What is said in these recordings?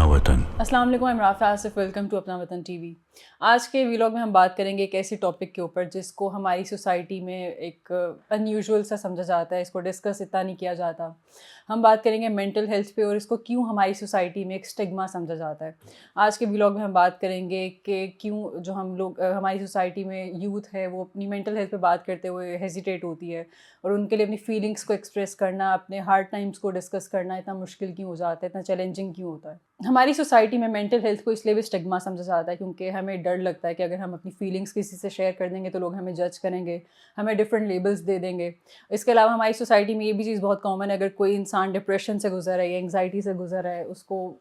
अपना वतन। अस्सलाम वालेकुम, मैं राफ़ा आसिफ, वेलकम टू अपना वतन टीवी। आज के व्लॉग में हम बात करेंगे एक ऐसे टॉपिक के ऊपर जिसको हमारी सोसाइटी में एक अनयूजुअल सा समझा जाता है, इसको डिस्कस इतना नहीं किया जाता। हम बात करेंगे मेंटल हेल्थ पे और इसको क्यों हमारी सोसाइटी में एक स्टिग्मा समझा जाता है। आज के व्लॉग में हम बात करेंगे कि क्यों जो हम लोग हमारी सोसाइटी में यूथ है वो अपनी मेंटल हेल्थ पे बात करते हुए हेजिटेट होती है और उनके लिए अपनी फीलिंग्स को एक्सप्रेस करना, अपने हार्ड टाइम्स को डिस्कस करना इतना मुश्किल क्यों हो जाता है, इतना चैलेंजिंग क्यों होता है। हमारी सोसाइटी में मेंटल हेल्थ को इसलिए भी स्टिग्मा समझा जाता है क्योंकि हमें डर लगता है कि अगर हम अपनी फीलिंग्स किसी से शेयर कर देंगे तो लोग हमें जज करेंगे, हमें डिफरेंट लेबल्स दे देंगे। इसके अलावा हमारी सोसाइटी में ये भी चीज़ बहुत कॉमन है, अगर कोई इंसान डिप्रेशन से गुजर रहा है या एंग्जाइटी से गुजर रहा है, उसको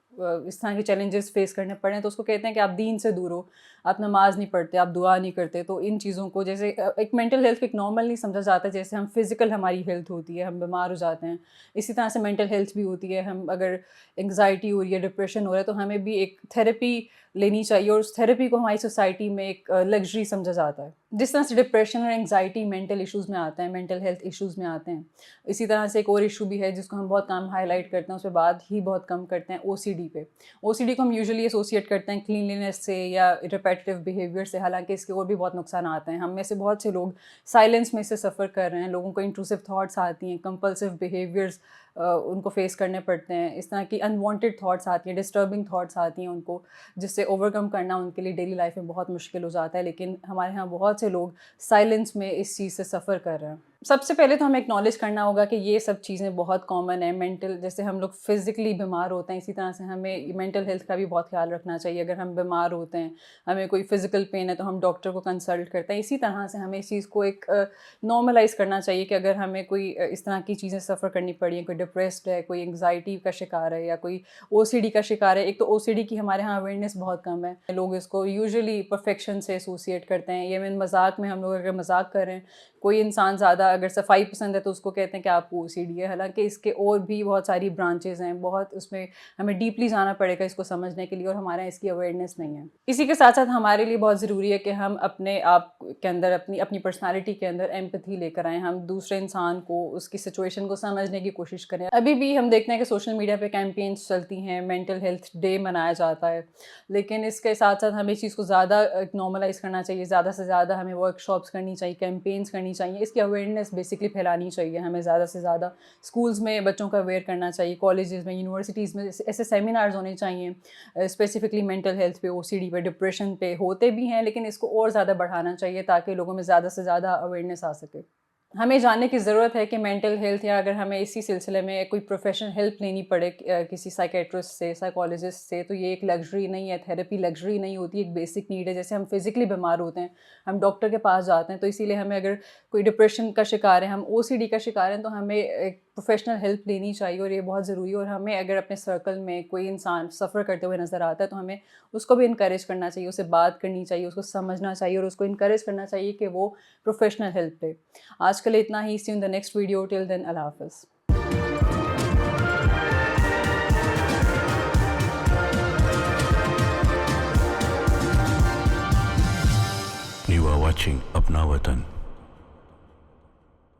इस तरह के चैलेंजेस फेस करने पड़े हैं तो उसको कहते हैं कि आप दीन से दूर हो, आप नमाज नहीं पढ़ते, आप दुआ नहीं करते। तो इन चीज़ों को जैसे एक मेंटल हेल्थ एक नॉर्मल नहीं समझा जाता है, जैसे हम फिज़िकल हमारी हेल्थ होती है, हम बीमार हो जाते हैं, इसी तरह से मेंटल हेल्थ भी होती है। हम अगर एंग्जाइटी हो रही है, डिप्रेशन हो रहा है तो हमें भी एक थेरेपी लेनी चाहिए और उस थेरेपी को हमारी सोसाइटी में एक लग्जरी समझा जाता है। जिस तरह से डिप्रेशन और एंग्जाइटी मेंटल इश्यूज़ में आते हैं, मेंटल हेल्थ इश्यूज़ में आते हैं, इसी तरह से एक और इशू भी है जिसको हम बहुत कम हाईलाइट करते हैं, उस पर बात ही बहुत कम करते हैं, ओसीडी पे। ओसीडी को हम यूजुअली एसोसिएट करते हैं क्लीनलीनेस से या रिपेटिटिव बिहेवियर से, हालांकि इसके और भी बहुत नुकसान आते हैं। हम में से बहुत से लोग साइलेंस में से सफ़र कर रहे हैं, लोगों को इंट्रूसिव थाट्स आती हैं, कंपल्सिव बिहेवियर्स उनको फेस करने पड़ते हैं, इस तरह की अनवांटेड थाट्स आती हैं, डिस्टर्बिंग थाट्स आती हैं उनको, जिससे ओवरकम करना उनके लिए डेली लाइफ में बहुत मुश्किल हो जाता है। लेकिन हमारे यहाँ बहुत से लोग साइलेंस में इस चीज़ से सफ़र कर रहे हैं। सबसे पहले तो हमें एक्नॉलेज करना होगा कि ये सब चीज़ें बहुत कॉमन है। मेंटल, जैसे हम लोग फिज़िकली बीमार होते हैं, इसी तरह से हमें मेंटल हेल्थ का भी बहुत ख्याल रखना चाहिए। अगर हम बीमार होते हैं, हमें कोई फ़िज़िकल पेन है तो हम डॉक्टर को कंसल्ट करते हैं। इसी तरह से हमें इस चीज़ को एक नॉर्मलाइज़ करना चाहिए कि अगर हमें कोई इस तरह की चीज़ें सफ़र करनी पड़ी हैं, कोई डिप्रेस्ड है, कोई एंग्जाइटी का शिकार है या कोई ओसीडी का शिकार है। एक तो ओसीडी की हमारे यहाँ अवेयरनेस बहुत कम है, लोग इसको यूजुअली परफेक्शन से एसोसिएट करते हैं। ये मजाक में हम लोग अगर मजाक कर रहे हैं, कोई इंसान ज़्यादा अगर सफाई पसंद है तो उसको कहते हैं कि आपको ओसीडी है, हालांकि इसके और भी बहुत सारी ब्रांचेज़ हैं, बहुत उसमें हमें डीपली जाना पड़ेगा इसको समझने के लिए और हमारे यहाँ इसकी अवेयरनेस नहीं है। इसी के साथ साथ हमारे लिए बहुत ज़रूरी है कि हम अपने आप के अंदर अपनी पर्सनालिटी के अंदर एम्पैथी लेकर आएँ, हम दूसरे इंसान को उसकी सिचुएशन को समझने की कोशिश करें। अभी भी हम देखते हैं कि सोशल मीडिया पे कैंपेन्स चलती हैं, मेंटल हेल्थ डे मनाया जाता है, लेकिन इसके साथ साथ हमें इस चीज़ को ज़्यादा नॉर्मलाइज़ करना चाहिए। ज़्यादा से ज़्यादा हमें वर्कशॉप्स करनी चाहिए, कैंपेन्स करनी चाहिए, इसकी अवेयरनेस बेसिकली फैलानी चाहिए। हमें ज़्यादा से ज़्यादा स्कूल्स में बच्चों का अवेयर करना चाहिए, कॉलेजेस में, यूनिवर्सिटीज़ में ऐसे सेमिनार्स होने चाहिए स्पेसिफिकली मेंटल हेल्थ पे, ओसीडी पे, डिप्रेशन पे। होते भी हैं लेकिन इसको और ज़्यादा बढ़ाना चाहिए ताकि लोगों में ज़्यादा से ज़्यादा अवेयरनेस आ सके। हमें जानने की ज़रूरत है कि मेंटल हेल्थ, या अगर हमें इसी सिलसिले में कोई प्रोफेशनल हेल्प लेनी पड़े किसी साइकेट्रिस्ट से, साइकोलॉजिस्ट से, तो ये एक लग्जरी नहीं है। थेरेपी लग्जरी नहीं होती, एक बेसिक नीड है। जैसे हम फिज़िकली बीमार होते हैं, हम डॉक्टर के पास जाते हैं, तो इसीलिए हमें अगर कोई डिप्रेशन का शिकार है, हम ओसीडी का शिकार हैं, तो हमें एक प्रोफेशनल हेल्प लेनी चाहिए और ये बहुत ज़रूरी है। और हमें अगर अपने सर्कल में कोई इंसान सफ़र करते हुए नज़र आता है तो हमें उसको भी इनकरेज करना चाहिए, उससे बात करनी चाहिए, उसको समझना चाहिए और उसको इनकरेज करना चाहिए कि वो प्रोफेशनल हेल्प ले। आज के लिए इतना ही। See you in the next video. Till then, अल्लाह हाफ़िज़। You are watching अपना वतन।